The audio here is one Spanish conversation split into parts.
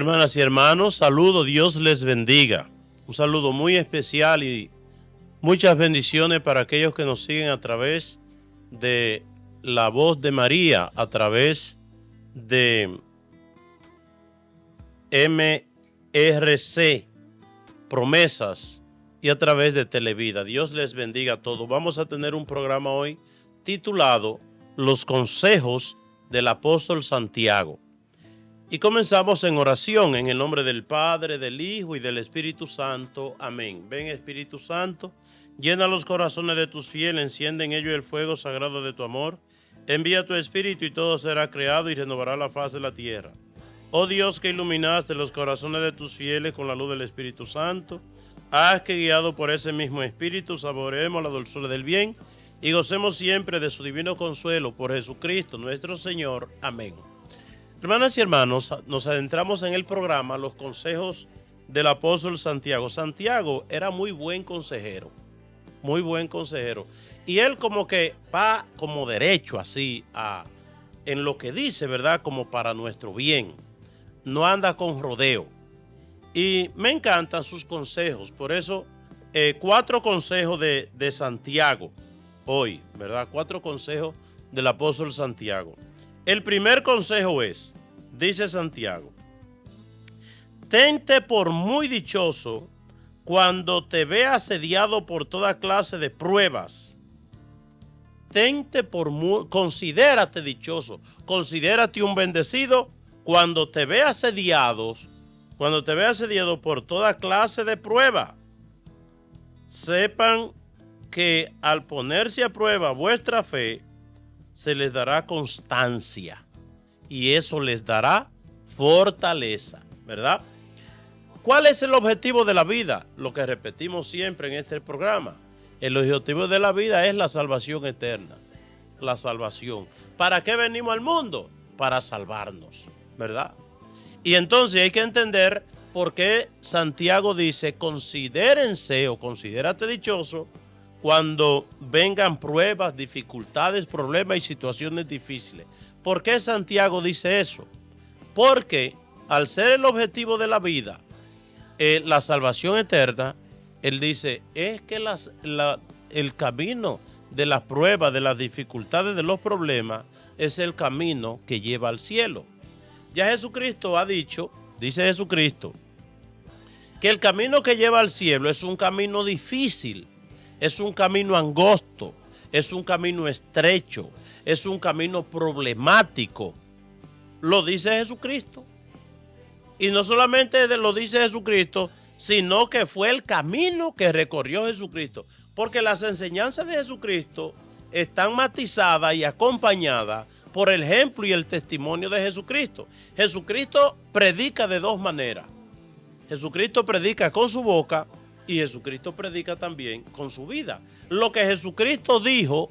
Hermanas y hermanos, saludo, Dios les bendiga. Un saludo muy especial y muchas bendiciones para aquellos que nos siguen a través de La Voz de María, a través de MRC, Promesas y a través de Televida. Dios les bendiga a todos. Vamos a tener un programa hoy titulado Los consejos del apóstol Santiago. Y comenzamos en oración en el nombre del Padre, del Hijo y del Espíritu Santo. Amén. Ven, Espíritu Santo, llena los corazones de tus fieles, enciende en ellos el fuego sagrado de tu amor. Envía tu Espíritu y todo será creado y renovará la faz de la tierra. Oh Dios, que iluminaste los corazones de tus fieles con la luz del Espíritu Santo, haz que guiado por ese mismo Espíritu saboreemos la dulzura del bien y gocemos siempre de su divino consuelo por Jesucristo nuestro Señor. Amén. Hermanas y hermanos, nos adentramos en el programa Los consejos del apóstol Santiago. Santiago era muy buen consejero, muy buen consejero. Y él como que va como derecho así en lo que dice, ¿verdad? Como para nuestro bien. No anda con rodeo. Y me encantan sus consejos. Por eso, 4 consejos de Santiago hoy, ¿verdad? 4 consejos del apóstol Santiago. El primer consejo es, dice Santiago, tente por muy dichoso cuando te veas asediado por toda clase de pruebas. Considérate dichoso, considérate un bendecido cuando te veas asediado por toda clase de prueba. Sepan que al ponerse a prueba vuestra fe, se les dará constancia y eso les dará fortaleza, ¿verdad? ¿Cuál es el objetivo de la vida? Lo que repetimos siempre en este programa. El objetivo de la vida es la salvación eterna, la salvación. ¿Para qué venimos al mundo? Para salvarnos, ¿verdad? Y entonces hay que entender por qué Santiago dice, considérense o considérate dichoso cuando vengan pruebas, dificultades, problemas y situaciones difíciles. ¿Por qué Santiago dice eso? Porque al ser el objetivo de la vida, la salvación eterna, él dice, es que el camino de las pruebas, de las dificultades, de los problemas, es el camino que lleva al cielo. Ya Jesucristo ha dicho, dice Jesucristo, que el camino que lleva al cielo es un camino difícil. Es un camino angosto, es un camino estrecho, es un camino problemático. Lo dice Jesucristo. Y no solamente lo dice Jesucristo, sino que fue el camino que recorrió Jesucristo. Porque las enseñanzas de Jesucristo están matizadas y acompañadas por el ejemplo y el testimonio de Jesucristo. Jesucristo predica de 2 maneras. Jesucristo predica con su boca y Jesucristo predica también con su vida. Lo que Jesucristo dijo,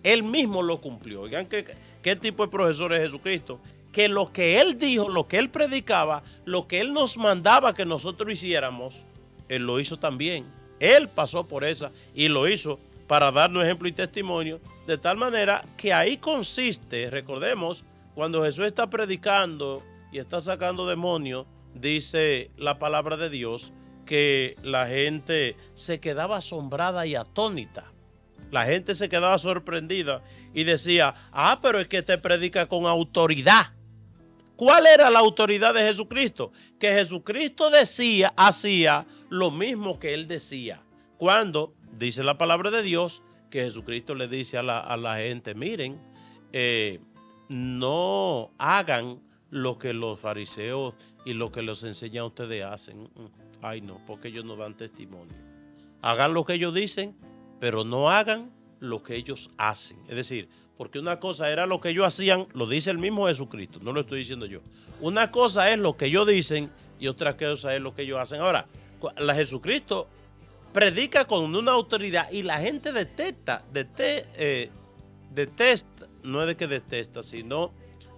él mismo lo cumplió. Oigan, ¿qué tipo de profesor es Jesucristo? Que lo que él dijo, lo que él predicaba, lo que él nos mandaba que nosotros hiciéramos, él lo hizo también. Él pasó por esa y lo hizo para darnos ejemplo y testimonio, de tal manera que ahí consiste, recordemos, cuando Jesús está predicando y está sacando demonios, dice la palabra de Dios, que la gente se quedaba asombrada y atónita. La gente se quedaba sorprendida y decía, pero es que te predica con autoridad. ¿Cuál era la autoridad de Jesucristo? Que Jesucristo hacía lo mismo que él decía. Cuando dice la palabra de Dios, que Jesucristo le dice a la gente, miren, no hagan lo que los fariseos y lo que los enseñan a ustedes hacen. Ay no, porque ellos no dan testimonio. Hagan lo que ellos dicen, pero no hagan lo que ellos hacen. Es decir, porque una cosa era lo que ellos hacían, lo dice el mismo Jesucristo, no lo estoy diciendo yo. Una cosa es lo que ellos dicen y otra cosa es lo que ellos hacen. Ahora, Jesucristo predica con una autoridad y la gente detesta, no es de que detesta, sino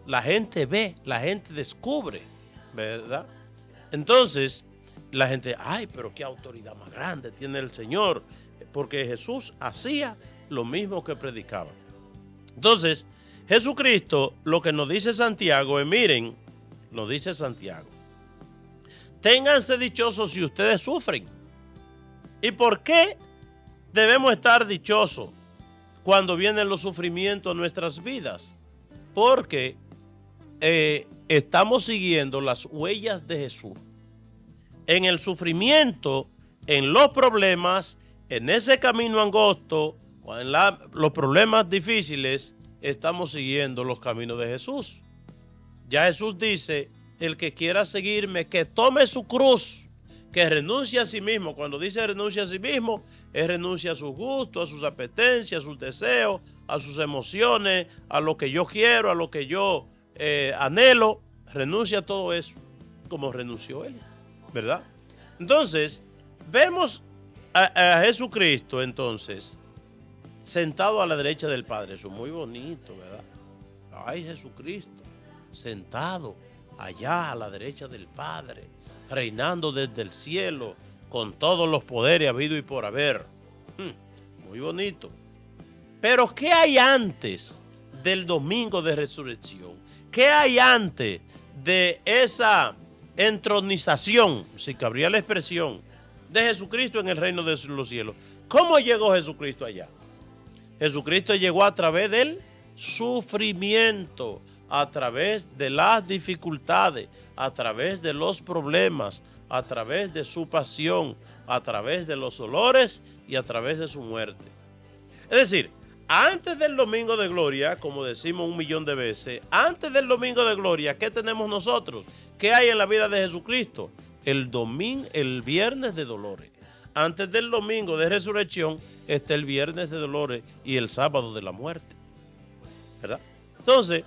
la gente ve, la gente descubre, ¿verdad? Entonces, la gente, pero qué autoridad más grande tiene el Señor, porque Jesús hacía lo mismo que predicaba. Entonces, Jesucristo, lo que nos dice Santiago es, miren, nos dice Santiago, ténganse dichosos si ustedes sufren. ¿Y por qué debemos estar dichosos cuando vienen los sufrimientos a nuestras vidas? Porque estamos siguiendo las huellas de Jesús. En el sufrimiento, en los problemas, en ese camino angosto, o en los problemas difíciles, estamos siguiendo los caminos de Jesús. Ya Jesús dice, el que quiera seguirme, que tome su cruz, que renuncie a sí mismo. Cuando dice renuncia a sí mismo, es renuncia a sus gustos, a sus apetencias, a sus deseos, a sus emociones, a lo que yo quiero, a lo que yo anhelo. Renuncia a todo eso, como renunció él, ¿verdad? Entonces, vemos a Jesucristo, entonces, sentado a la derecha del Padre. Eso es muy bonito, ¿verdad? Ay, Jesucristo, sentado allá a la derecha del Padre, reinando desde el cielo, con todos los poderes habido y por haber. Muy bonito. Pero ¿qué hay antes del domingo de resurrección? ¿Qué hay antes de esa entronización, si cabría la expresión, de Jesucristo en el reino de los cielos? ¿Cómo llegó Jesucristo allá? Jesucristo llegó a través del sufrimiento, a través de las dificultades, a través de los problemas, a través de su pasión, a través de los dolores y a través de su muerte. Es decir, antes del domingo de gloria, como decimos 1.000.000 de veces, antes del domingo de gloria, ¿qué tenemos nosotros? ¿Qué hay en la vida de Jesucristo? El viernes de dolores. Antes del domingo de resurrección está el viernes de dolores y el sábado de la muerte, ¿verdad? Entonces,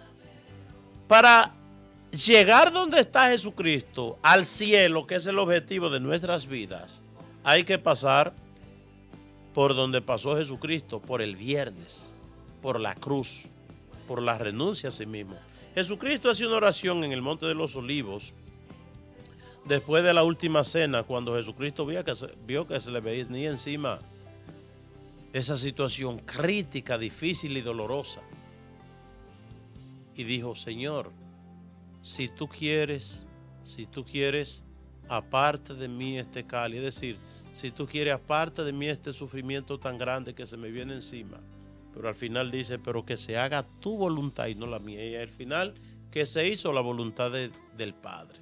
para llegar donde está Jesucristo, al cielo, que es el objetivo de nuestras vidas, hay que pasar por donde pasó Jesucristo, por el viernes, por la cruz, por la renuncia a sí mismo. Jesucristo hace una oración en el Monte de los Olivos, después de la última cena, cuando Jesucristo vio que se le venía encima esa situación crítica, difícil y dolorosa. Y dijo, Señor, si tú quieres, aparte de mí este cáliz. Es decir, si tú quieres, aparte de mí este sufrimiento tan grande que se me viene encima. Pero al final dice, pero que se haga tu voluntad y no la mía. Y al final, que se hizo la voluntad del Padre.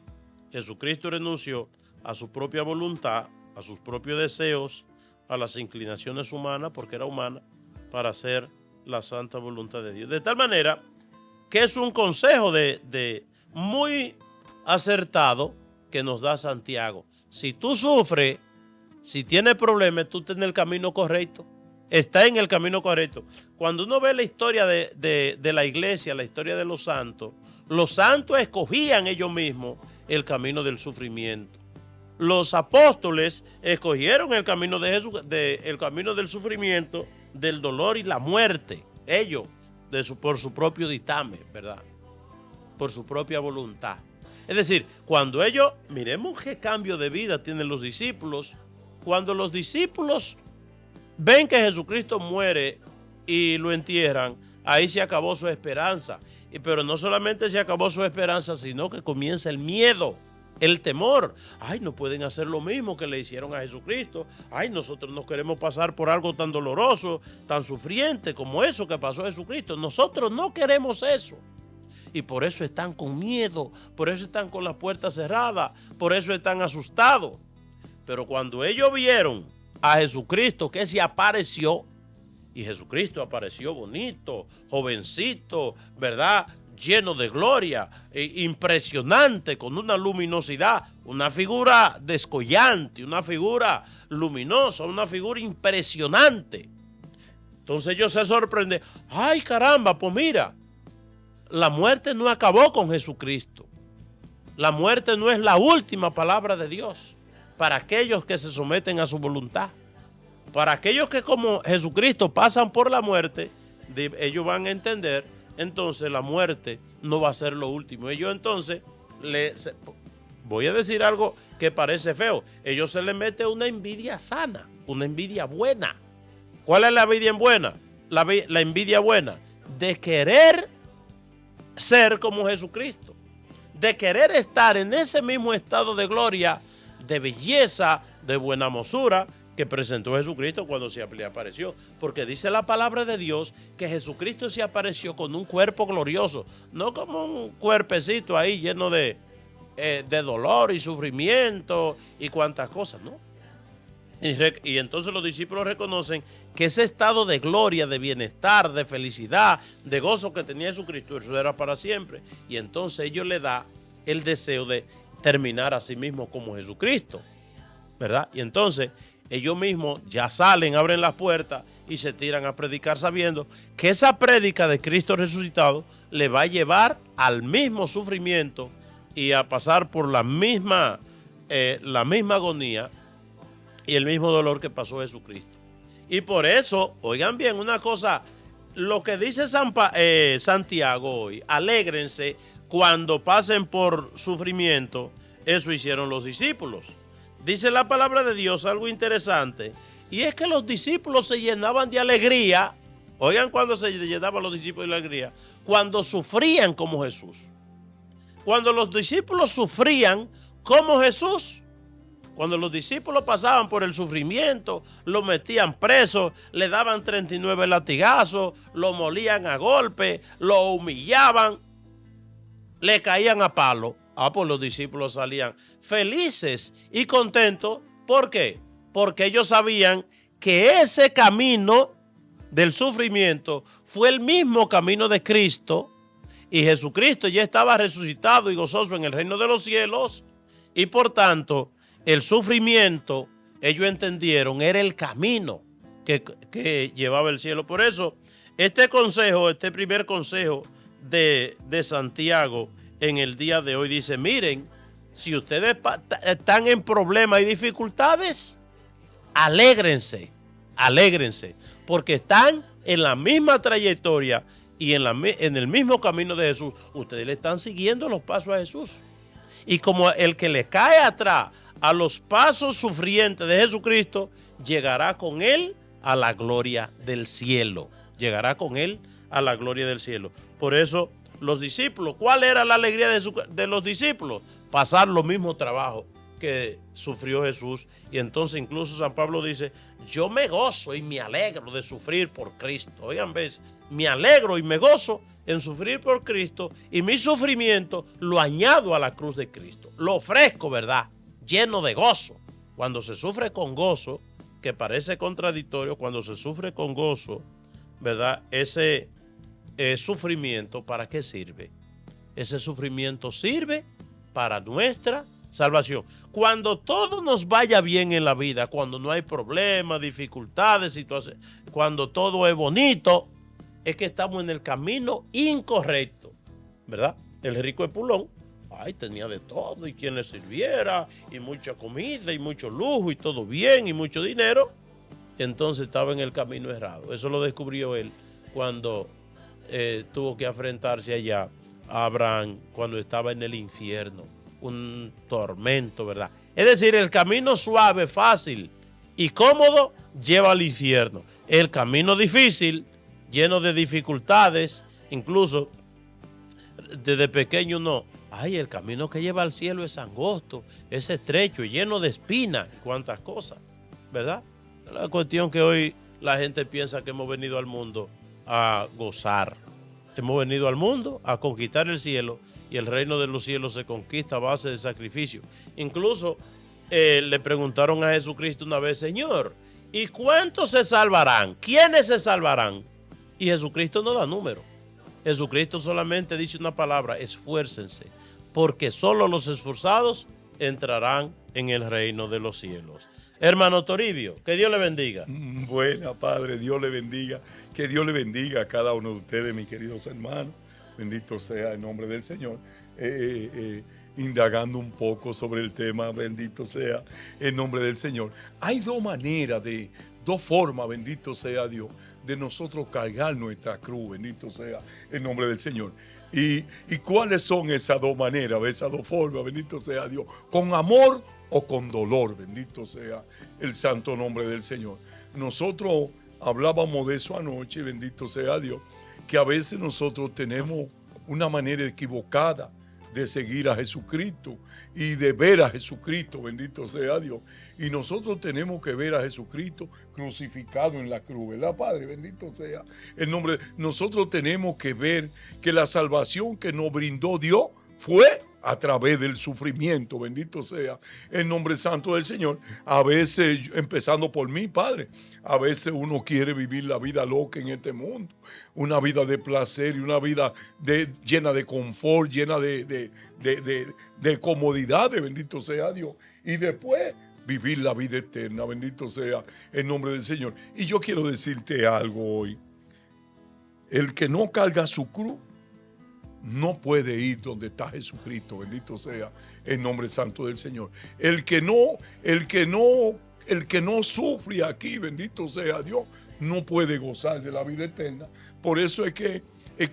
Jesucristo renunció a su propia voluntad, a sus propios deseos, a las inclinaciones humanas, porque era humana, para hacer la santa voluntad de Dios. De tal manera que es un consejo muy acertado que nos da Santiago. Si tú sufres, si tienes problemas, tú estás en el camino correcto. Está en el camino correcto. Cuando uno ve la historia de la iglesia, la historia de los santos escogían ellos mismos el camino del sufrimiento. Los apóstoles escogieron el camino de Jesús, el camino del sufrimiento, del dolor y la muerte. Ellos, por su propio dictamen, ¿verdad? Por su propia voluntad. Es decir, cuando ellos, miremos qué cambio de vida tienen los discípulos. Cuando los discípulos ven que Jesucristo muere y lo entierran, ahí se acabó su esperanza. Pero no solamente se acabó su esperanza, sino que comienza el miedo, el temor. Ay, no pueden hacer lo mismo que le hicieron a Jesucristo. Ay, nosotros no queremos pasar por algo tan doloroso, tan sufriente como eso que pasó a Jesucristo. Nosotros no queremos eso. Y por eso están con miedo, por eso están con las puertas cerradas, por eso están asustados. Pero cuando ellos vieron a Jesucristo que se apareció, y Jesucristo apareció bonito, jovencito, ¿verdad? Lleno de gloria, impresionante, con una luminosidad, una figura descollante, una figura luminosa, una figura impresionante. Entonces ellos se sorprenden. Ay, caramba, pues mira, la muerte no acabó con Jesucristo. La muerte no es la última palabra de Dios para aquellos que se someten a su voluntad. Para aquellos que como Jesucristo pasan por la muerte, ellos van a entender, entonces la muerte no va a ser lo último. Ellos entonces, voy a decir algo que parece feo, ellos se les mete una envidia sana, una envidia buena. ¿Cuál es la envidia buena? La envidia buena de querer ser como Jesucristo, de querer estar en ese mismo estado de gloria de belleza, de buena mozura que presentó Jesucristo cuando se le apareció. Porque dice la palabra de Dios que Jesucristo se apareció con un cuerpo glorioso, no como un cuerpecito ahí lleno de dolor y sufrimiento y cuantas cosas, ¿no? Y entonces los discípulos reconocen que ese estado de gloria, de bienestar, de felicidad, de gozo que tenía Jesucristo, eso era para siempre. Y entonces ellos le da el deseo de terminar a sí mismos como Jesucristo, ¿verdad? Y entonces ellos mismos ya salen, abren las puertas y se tiran a predicar sabiendo que esa prédica de Cristo resucitado le va a llevar al mismo sufrimiento y a pasar por la misma agonía y el mismo dolor que pasó Jesucristo. Y por eso, oigan bien una cosa, lo que dice Santiago hoy, alégrense cuando pasen por sufrimiento, eso hicieron los discípulos. Dice la palabra de Dios algo interesante, y es que los discípulos se llenaban de alegría. Oigan cuando se llenaban los discípulos de alegría, cuando sufrían como Jesús. Cuando los discípulos sufrían como Jesús, cuando los discípulos pasaban por el sufrimiento, lo metían preso, le daban 39 latigazos, lo molían a golpe, lo humillaban, le caían a palo. Pues los discípulos salían felices y contentos. ¿Por qué? Porque ellos sabían que ese camino del sufrimiento fue el mismo camino de Cristo, y Jesucristo ya estaba resucitado y gozoso en el reino de los cielos, y por tanto el sufrimiento, ellos entendieron, era el camino que llevaba el cielo. Por eso este consejo, este primer consejo de Santiago en el día de hoy dice: miren, si ustedes están en problemas y dificultades, alégrense, porque están en la misma trayectoria y en el mismo camino de Jesús. Ustedes le están siguiendo los pasos a Jesús. Y como el que le cae atrás a los pasos sufrientes de Jesucristo, llegará con él a la gloria del cielo. Llegará con él a la gloria del cielo. Por eso los discípulos, ¿cuál era la alegría de los discípulos? Pasar los mismos trabajos que sufrió Jesús. Y entonces incluso San Pablo dice: yo me gozo y me alegro de sufrir por Cristo. Oigan, ¿ves? Me alegro y me gozo en sufrir por Cristo, y mi sufrimiento lo añado a la cruz de Cristo. Lo ofrezco, ¿verdad? Lleno de gozo. Cuando se sufre con gozo, que parece contradictorio, cuando se sufre con gozo, ¿verdad? Ese sufrimiento, ¿para qué sirve? Ese sufrimiento sirve para nuestra salvación. Cuando todo nos vaya bien en la vida, cuando no hay problemas, dificultades, situaciones, cuando todo es bonito, es que estamos en el camino incorrecto, ¿verdad? El rico Epulón, tenía de todo, y quien le sirviera, y mucha comida, y mucho lujo, y todo bien, y mucho dinero. Entonces estaba en el camino errado. Eso lo descubrió él cuando tuvo que enfrentarse allá a Abraham, cuando estaba en el infierno. Un tormento, ¿verdad? Es decir, el camino suave, fácil y cómodo lleva al infierno. El camino difícil, lleno de dificultades, incluso desde pequeño uno, el camino que lleva al cielo es angosto, es estrecho, lleno de espinas, cuántas cosas, ¿verdad? La cuestión que hoy la gente piensa que hemos venido al mundo a gozar. Hemos venido al mundo a conquistar el cielo, y el reino de los cielos se conquista a base de sacrificio. Incluso le preguntaron a Jesucristo una vez: Señor, ¿y cuántos se salvarán? ¿Quiénes se salvarán? Y Jesucristo no da número. Jesucristo solamente dice una palabra: esfuércense, porque solo los esforzados entrarán en el reino de los cielos. Hermano Toribio, que Dios le bendiga. Buena, Padre, Dios le bendiga. Que Dios le bendiga a cada uno de ustedes, mis queridos hermanos. Bendito sea el nombre del Señor. Indagando un poco sobre el tema, bendito sea el nombre del Señor. Hay dos formas, bendito sea Dios, de nosotros cargar nuestra cruz, bendito sea el nombre del Señor. ¿Y cuáles son esas dos maneras, esas dos formas, bendito sea Dios? ¿Con amor o con dolor? Bendito sea el santo nombre del Señor. Nosotros hablábamos de eso anoche, bendito sea Dios, que a veces nosotros tenemos una manera equivocada de seguir a Jesucristo y de ver a Jesucristo, bendito sea Dios. Y nosotros tenemos que ver a Jesucristo crucificado en la cruz, ¿verdad, Padre? Bendito sea el nombre. Nosotros tenemos que ver que la salvación que nos brindó Dios fue a través del sufrimiento, bendito sea el nombre santo del Señor. A veces, empezando por mí, Padre, a veces uno quiere vivir la vida loca en este mundo, una vida de placer y una vida llena de confort, llena de comodidades, bendito sea Dios, y después vivir la vida eterna, bendito sea el nombre del Señor. Y yo quiero decirte algo hoy: el que no carga su cruz no puede ir donde está Jesucristo, bendito sea el nombre santo del Señor. El que no sufre aquí, bendito sea Dios, no puede gozar de la vida eterna. Por eso es que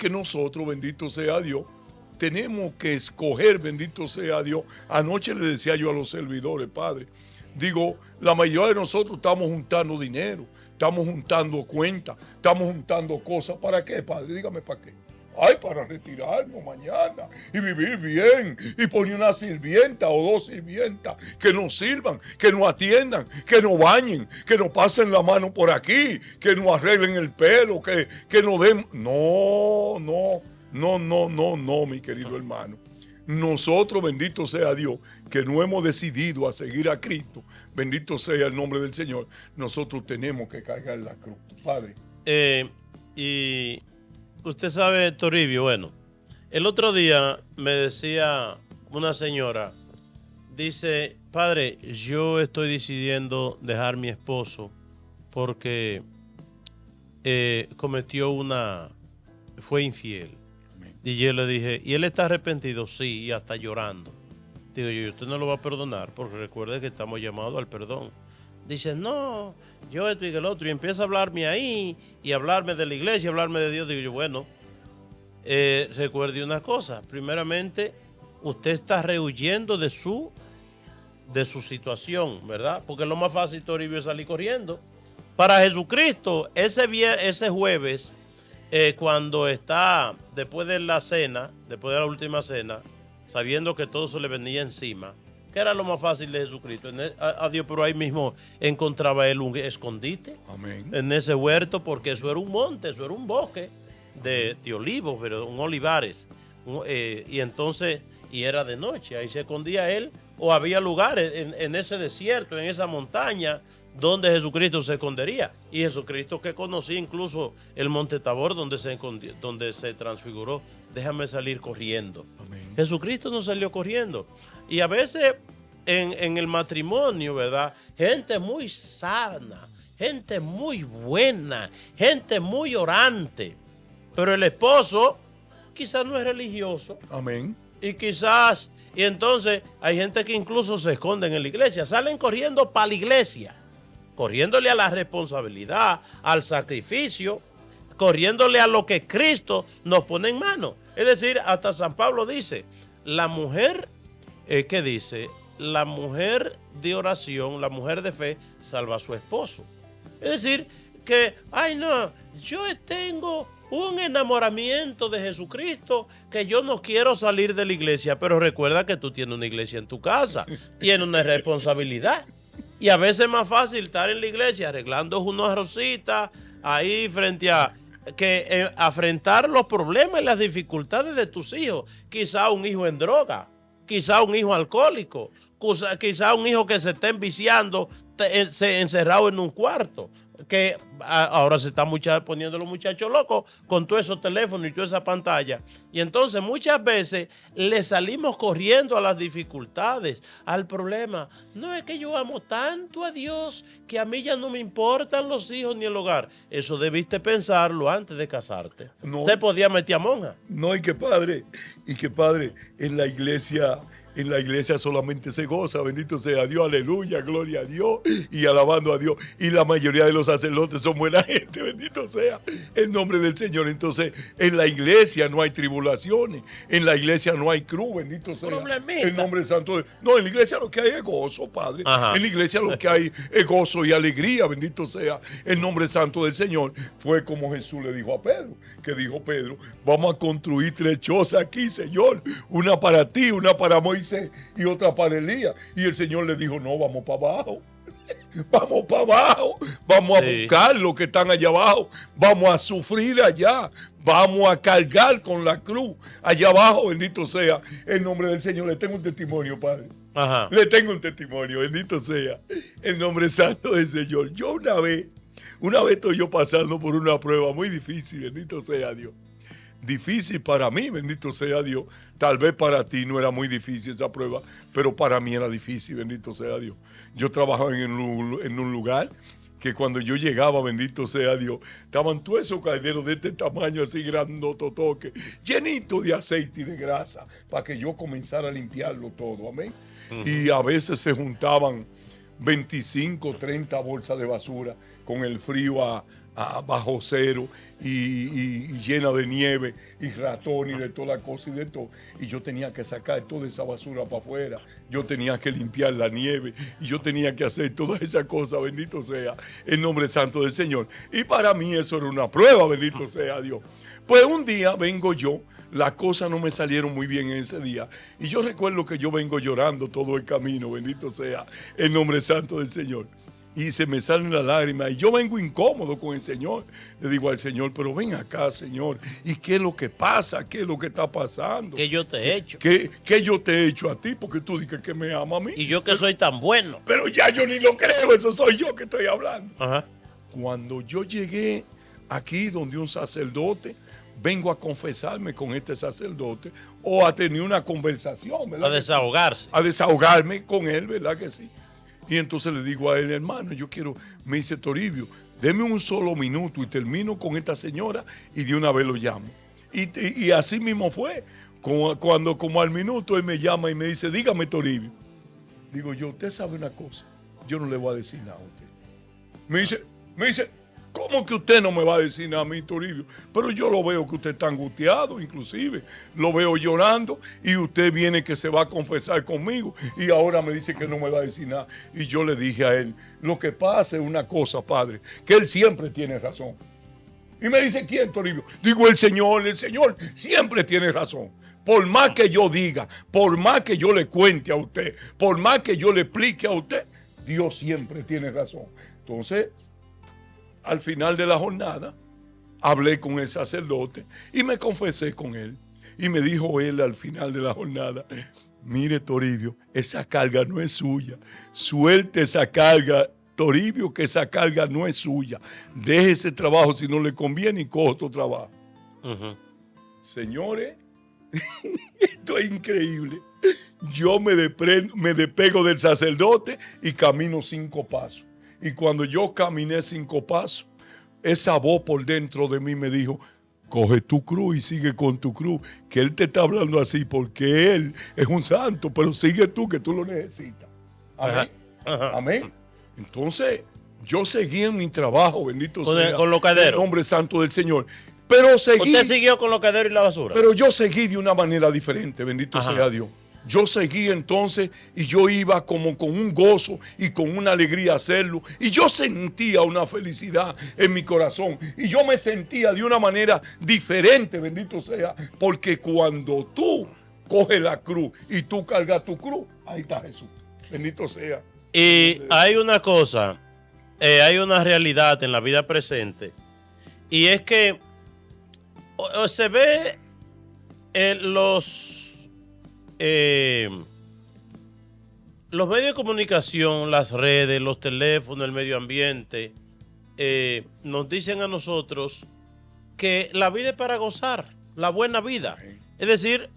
nosotros, bendito sea Dios, tenemos que escoger, bendito sea Dios. Anoche le decía yo a los servidores, Padre, digo, la mayoría de nosotros estamos juntando dinero, estamos juntando cuentas, estamos juntando cosas. ¿Para qué, Padre? Dígame, ¿para qué? Ay, para retirarnos mañana y vivir bien y poner una sirvienta o dos sirvientas que nos sirvan, que nos atiendan, que nos bañen, que nos pasen la mano por aquí, que nos arreglen el pelo, que nos den... No, mi querido hermano. Nosotros, bendito sea Dios, que no hemos decidido a seguir a Cristo, bendito sea el nombre del Señor, nosotros tenemos que cargar la cruz, Padre. Y usted sabe, Toribio, bueno, el otro día me decía una señora, dice, Padre, yo estoy decidiendo dejar a mi esposo porque fue infiel. Y yo le dije, ¿y él está arrepentido? Sí, y hasta llorando. Digo yo, usted no lo va a perdonar porque recuerde que estamos llamados al perdón. Dice, no, yo esto y el otro, y empieza a hablarme ahí, y hablarme de la iglesia, hablarme de Dios. Digo yo, bueno, recuerde una cosa, primeramente, usted está rehuyendo de su situación, ¿verdad? Porque lo más fácil, Toribio, es salir corriendo. Para Jesucristo, ese jueves, cuando está después de la cena, después de la última cena, sabiendo que todo se le venía encima, que era lo más fácil de Jesucristo. Dios, pero ahí mismo encontraba él un escondite. Amén. En ese huerto, porque eso era un monte, eso era un bosque de olivos, pero un olivares. Y entonces, y era de noche, ahí se escondía él, o había lugares en ese desierto, en esa montaña, donde Jesucristo se escondería. Y Jesucristo, que conocía incluso el monte Tabor, donde se transfiguró, déjame salir corriendo. Amén. Jesucristo no salió corriendo. Y a veces en el matrimonio, ¿verdad? Gente muy sana, gente muy buena, gente muy orante. Pero el esposo quizás no es religioso. Amén. Y entonces hay gente que incluso se esconden en la iglesia, salen corriendo para la iglesia, corriéndole a la responsabilidad, al sacrificio, corriéndole a lo que Cristo nos pone en mano. Es decir, hasta San Pablo dice, la mujer, ¿qué dice? La mujer de oración, la mujer de fe, salva a su esposo. Es decir, que, ay no, yo tengo un enamoramiento de Jesucristo que yo no quiero salir de la iglesia, pero recuerda que tú tienes una iglesia en tu casa, tienes una responsabilidad. Y a veces es más fácil estar en la iglesia arreglando unas rositas ahí frente a que afrontar los problemas y las dificultades de tus hijos. Quizá un hijo en droga, quizá un hijo alcohólico, quizá un hijo que se esté enviciando, encerrado en un cuarto, que ahora se están poniendo los muchachos locos con todos esos teléfonos y toda esa pantalla. Y entonces muchas veces le salimos corriendo a las dificultades, al problema. No es que yo amo tanto a Dios que a mí ya no me importan los hijos ni el hogar. Eso debiste pensarlo antes de casarte. No. Se podía meter a monja. No, y que padre, en la iglesia en la iglesia solamente se goza, bendito sea Dios, aleluya, gloria a Dios y alabando a Dios. Y la mayoría de los sacerdotes son buena gente, bendito sea el nombre del Señor. Entonces, en la iglesia no hay tribulaciones, en la iglesia no hay cruz, bendito sea el nombre santo. No, en la iglesia lo que hay es gozo, Padre. Ajá. En la iglesia lo que hay es gozo y alegría, bendito sea el nombre santo del Señor. Fue como Jesús le dijo a Pedro, que dijo Pedro, vamos a construir 3 chozas aquí, Señor, una para ti, una para Moisés y otra para Elías. Y el Señor le dijo, no, vamos para abajo. Vamos para abajo, vamos a buscar lo que están allá abajo, vamos a sufrir allá, vamos a cargar con la cruz allá abajo, bendito sea el nombre del Señor. Le tengo un testimonio, Padre. Ajá. Le tengo un testimonio, bendito sea el nombre santo del Señor. Yo una vez estoy yo pasando por una prueba muy difícil, bendito sea Dios. Difícil para mí, bendito sea Dios. Tal vez para ti no era muy difícil esa prueba, pero para mí era difícil, bendito sea Dios. Yo trabajaba en un lugar que cuando yo llegaba, bendito sea Dios, estaban todos esos calderos de este tamaño, así grandototoque, llenitos de aceite y de grasa, para que yo comenzara a limpiarlo todo, amén. Y a veces se juntaban 25, 30 bolsas de basura con el frío a bajo cero y llena de nieve y ratones y de toda la cosa y de todo. Y yo tenía que sacar toda esa basura para afuera. Yo tenía que limpiar la nieve y yo tenía que hacer todas esas cosas, bendito sea el nombre santo del Señor. Y para mí eso era una prueba, bendito sea Dios. Pues un día vengo yo, las cosas no me salieron muy bien en ese día. Y yo recuerdo que yo vengo llorando todo el camino, bendito sea el nombre santo del Señor. Y se me salen las lágrimas y yo vengo incómodo con el Señor. Le digo al Señor, pero ven acá, Señor, ¿y qué es lo que pasa? ¿Qué es lo que está pasando? ¿Qué yo te he hecho? ¿Qué yo te he hecho a ti? Porque tú dices que me ama a mí. Y yo que soy tan bueno. Pero ya yo ni lo creo, eso soy yo que estoy hablando. Ajá. Cuando yo llegué aquí donde un sacerdote, vengo a confesarme con este sacerdote o a tener una conversación, ¿verdad? A desahogarse. A desahogarme con él, ¿verdad que sí? Y entonces le digo a él, hermano, yo quiero, me dice Toribio, deme un solo minuto y termino con esta señora y de una vez lo llamo. Y así mismo fue. Cuando como al minuto él me llama y me dice, dígame Toribio. Digo yo, usted sabe una cosa, yo no le voy a decir nada a usted. Me dice, ¿cómo que usted no me va a decir nada a mí, Toribio? Pero yo lo veo que usted está angustiado, inclusive. Lo veo llorando y usted viene que se va a confesar conmigo y ahora me dice que no me va a decir nada. Y yo le dije a él, lo que pasa es una cosa, padre, que él siempre tiene razón. Y me dice, ¿quién, Toribio? Digo, el Señor siempre tiene razón. Por más que yo diga, por más que yo le cuente a usted, por más que yo le explique a usted, Dios siempre tiene razón. Entonces, al final de la jornada, hablé con el sacerdote y me confesé con él. Y me dijo él al final de la jornada, mire Toribio, esa carga no es suya. Suelte esa carga, Toribio, que esa carga no es suya. Deje ese trabajo si no le conviene y coja otro trabajo. Señores, esto es increíble. Yo me despego del sacerdote y camino 5 pasos. Y cuando yo caminé 5 pasos, esa voz por dentro de mí me dijo, coge tu cruz y sigue con tu cruz, que Él te está hablando así porque Él es un santo, pero sigue tú que tú lo necesitas. Amén. Amén. Entonces, yo seguí en mi trabajo, bendito sea con los caderos. El nombre santo del Señor. Pero seguí. ¿Usted siguió con los caderos y la basura? Pero yo seguí de una manera diferente, bendito sea Dios. Yo seguí entonces y yo iba como con un gozo y con una alegría a hacerlo. Y yo sentía una felicidad en mi corazón. Y yo me sentía de una manera diferente, bendito sea. Porque cuando tú coges la cruz y tú cargas tu cruz, ahí está Jesús. Bendito sea. Y hay una cosa, hay una realidad en la vida presente. Y es que se ve los medios de comunicación, las redes, los teléfonos, el medio ambiente, nos dicen a nosotros que la vida es para gozar, la buena vida. Es decir,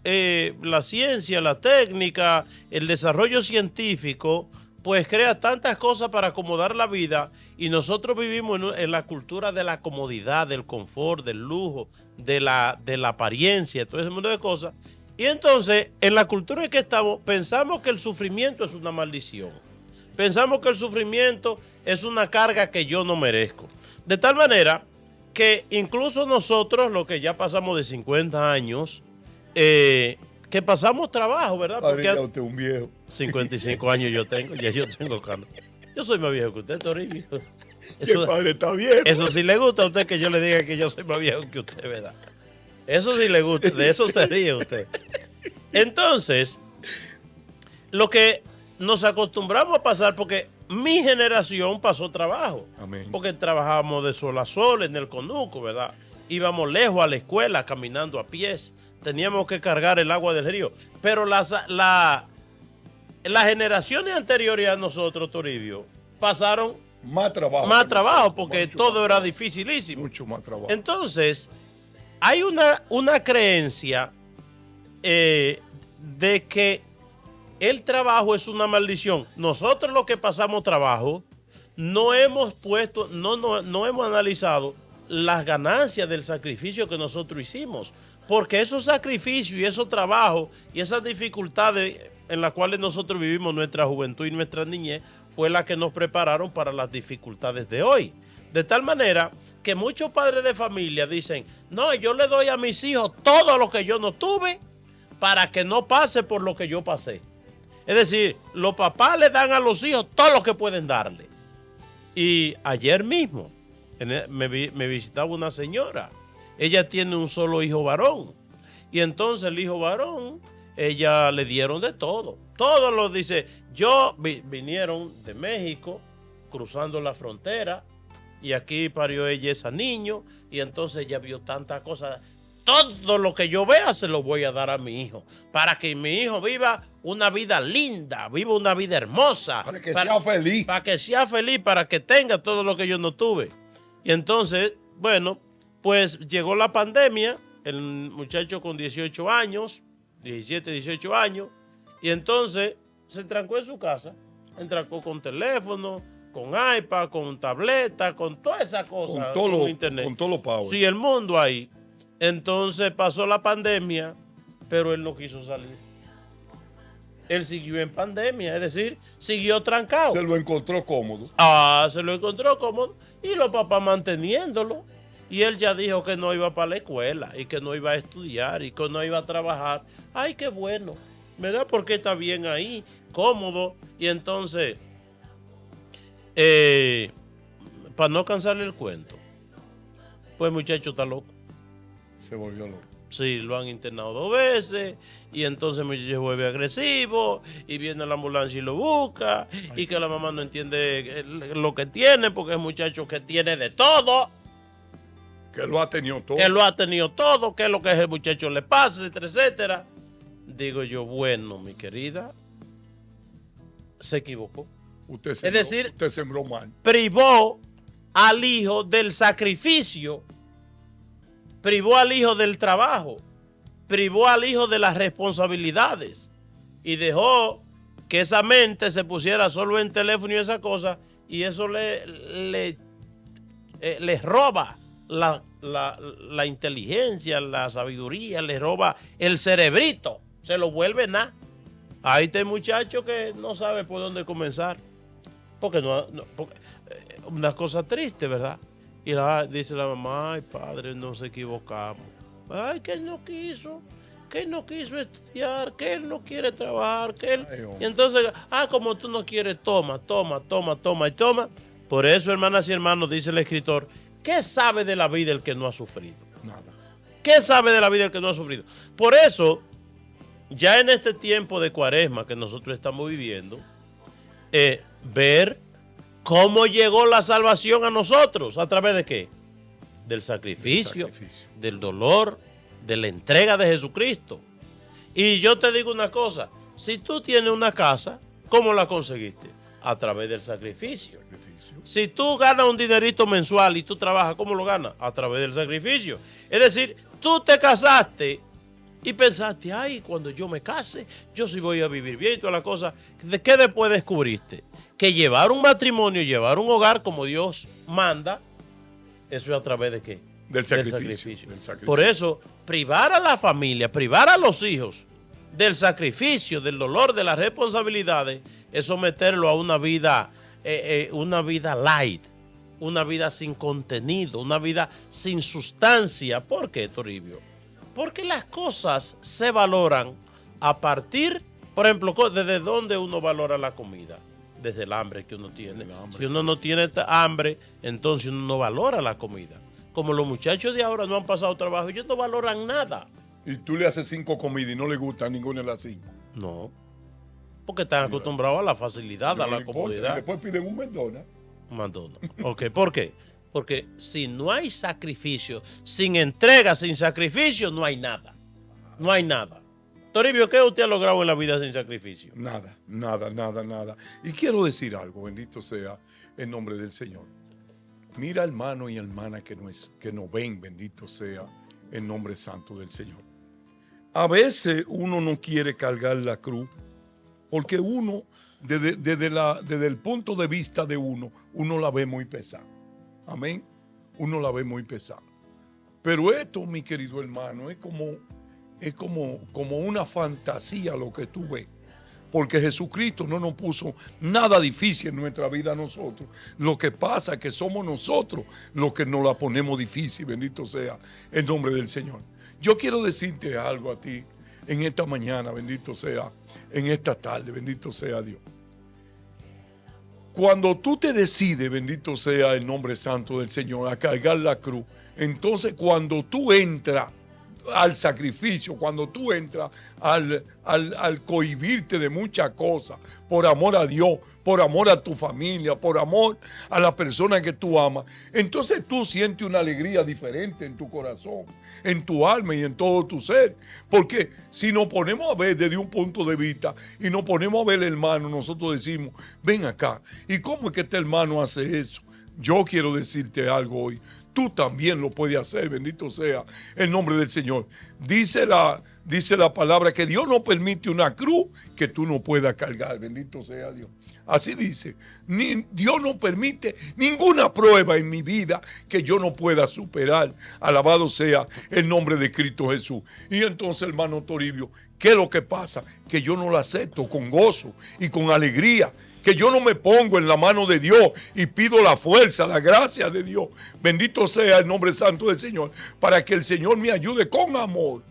la ciencia, la técnica, el desarrollo científico, pues crea tantas cosas para acomodar la vida y nosotros vivimos en la cultura de la comodidad, del confort, del lujo, de la apariencia, todo ese mundo de cosas. Y entonces, en la cultura en que estamos, pensamos que el sufrimiento es una maldición. Pensamos que el sufrimiento es una carga que yo no merezco. De tal manera que incluso nosotros, los que ya pasamos de 50 años, que pasamos trabajo, ¿verdad? Padre, ya Porque usted es un viejo. 55 años yo tengo, ya yo tengo cana. Yo soy más viejo que usted, Toribio. Que el padre está viejo. Eso sí le gusta a usted que yo le diga que yo soy más viejo que usted, ¿verdad? Eso sí le gusta, de eso se ríe usted. Entonces, lo que nos acostumbramos a pasar, porque mi generación pasó trabajo. Amén. Porque trabajábamos de sol a sol en el conuco, ¿verdad? Íbamos lejos a la escuela caminando a pies. Teníamos que cargar el agua del río. Pero las generaciones anteriores a nosotros, Toribio, pasaron Más trabajo. más trabajo porque Mucho todo más era trabajo. dificilísimo. Mucho más trabajo. Entonces, hay una creencia de que el trabajo es una maldición. Nosotros los que pasamos trabajo no hemos puesto, no hemos analizado las ganancias del sacrificio que nosotros hicimos. Porque esos sacrificios y esos trabajos y esas dificultades en las cuales nosotros vivimos nuestra juventud y nuestra niñez fue la que nos prepararon para las dificultades de hoy. De tal manera que muchos padres de familia dicen, no, yo le doy a mis hijos todo lo que yo no tuve para que no pase por lo que yo pasé. Es decir, los papás le dan a los hijos todo lo que pueden darle. Y ayer mismo me visitaba una señora. Ella tiene un solo hijo varón. Y entonces el hijo varón, ella le dieron de todo. Todos los dice, vinieron de México, cruzando la frontera, y aquí parió ella ese niño, y entonces ella vio tantas cosas. Todo lo que yo vea se lo voy a dar a mi hijo, para que mi hijo viva una vida linda, viva una vida hermosa. Para que sea feliz. Para que sea feliz, para que tenga todo lo que yo no tuve. Y entonces, bueno, pues llegó la pandemia, el muchacho con 18 años, 17, 18 años, y entonces se trancó en su casa, entrancó con teléfono, con iPad, con tableta, con todas esas cosas, con internet. Con todo lo power. Sí, el mundo ahí. Entonces pasó la pandemia, pero él no quiso salir. Él siguió en pandemia, es decir, siguió trancado. Se lo encontró cómodo. Se lo encontró cómodo y los papás manteniéndolo. Y él ya dijo que no iba para la escuela y que no iba a estudiar y que no iba a trabajar. Ay, qué bueno, ¿verdad? Porque está bien ahí, cómodo. Y entonces, para no cansarle el cuento, pues el muchacho está loco. Se volvió loco. Sí, lo han internado 2 veces y entonces el muchacho se vuelve agresivo y viene la ambulancia y lo busca y que la mamá no entiende lo que tiene porque es un muchacho que tiene de todo. Que lo ha tenido todo. Que lo ha tenido todo, que es lo que el muchacho le pasa, etcétera, etcétera. Digo yo, bueno, mi querida, se equivocó. Usted sembró mal. Privó al hijo del sacrificio, privó al hijo del trabajo, privó al hijo de las responsabilidades y dejó que esa mente se pusiera solo en teléfono y esa cosa, y eso le roba la inteligencia, la sabiduría, le roba el cerebrito, se lo vuelve nada. Ahí está el muchacho que no sabe por dónde comenzar. Porque una cosa triste, ¿verdad? Y dice la mamá, ay padre, nos equivocamos. Ay, que él no quiso estudiar, que él no quiere trabajar, que él... Y entonces, como tú no quieres, toma. Por eso, hermanas y hermanos, dice el escritor, ¿qué sabe de la vida el que no ha sufrido? Nada. ¿Qué sabe de la vida el que no ha sufrido? Por eso, ya en este tiempo de Cuaresma que nosotros estamos viviendo, ver cómo llegó la salvación a nosotros, ¿a través de qué? Del sacrificio, del dolor, de la entrega de Jesucristo. Y yo te digo una cosa, si tú tienes una casa, ¿cómo la conseguiste? A través del sacrificio. Si tú ganas un dinerito mensual y tú trabajas, ¿cómo lo ganas? A través del sacrificio. Es decir, tú te casaste y pensaste, ay, cuando yo me case, yo sí voy a vivir bien y toda la cosa. ¿De qué después descubriste? Que llevar un matrimonio, llevar un hogar como Dios manda, eso es a través de qué? Del sacrificio. Por eso, privar a la familia, privar a los hijos del sacrificio, del dolor, de las responsabilidades, es someterlo a una vida light, una vida sin contenido, una vida sin sustancia. ¿Por qué, Toribio? Porque las cosas se valoran a partir, por ejemplo, ¿desde dónde uno valora la comida? Desde el hambre que uno tiene. Si uno no tiene hambre, entonces uno no valora la comida. Como los muchachos de ahora no han pasado trabajo, ellos no valoran nada. Y tú le haces 5 comidas y no le gusta ninguna de las 5. No, porque están acostumbrados a la facilidad, a la comodidad. Y después piden un McDonald's. Ok, ¿por qué? Porque si no hay sacrificio, sin entrega, sin sacrificio, no hay nada. No hay nada. Toribio, ¿qué usted ha logrado en la vida sin sacrificio? Nada. Y quiero decir algo, bendito sea el nombre del Señor. Mira, hermano y hermana que nos ven, bendito sea el nombre santo del Señor. A veces uno no quiere cargar la cruz porque uno, desde el punto de vista de uno la ve muy pesada. Amén. Uno la ve muy pesada. Pero esto, mi querido hermano, es como una fantasía lo que tú ves. Porque Jesucristo no nos puso nada difícil en nuestra vida a nosotros. Lo que pasa es que somos nosotros los que nos la ponemos difícil, bendito sea el nombre del Señor. Yo quiero decirte algo a ti en esta mañana, bendito sea, en esta tarde, bendito sea Dios. Cuando tú te decides, bendito sea el nombre santo del Señor, a cargar la cruz, entonces cuando tú entras al sacrificio, cuando tú entras al cohibirte de muchas cosas, por amor a Dios, por amor a tu familia, por amor a la persona que tú amas, entonces tú sientes una alegría diferente en tu corazón, en tu alma y en todo tu ser. Porque si nos ponemos a ver desde un punto de vista y nos ponemos a ver el hermano, nosotros decimos, ven acá, ¿y cómo es que este hermano hace eso? Yo quiero decirte algo hoy. Tú también lo puedes hacer, bendito sea el nombre del Señor. Dice la palabra que Dios no permite una cruz que tú no puedas cargar, bendito sea Dios. Así dice, Dios no permite ninguna prueba en mi vida que yo no pueda superar. Alabado sea el nombre de Cristo Jesús. Y entonces, hermano Toribio, ¿qué es lo que pasa? Que yo no la acepto con gozo y con alegría. Que yo no me pongo en la mano de Dios y pido la fuerza, la gracia de Dios. Bendito sea el nombre santo del Señor, para que el Señor me ayude con amor,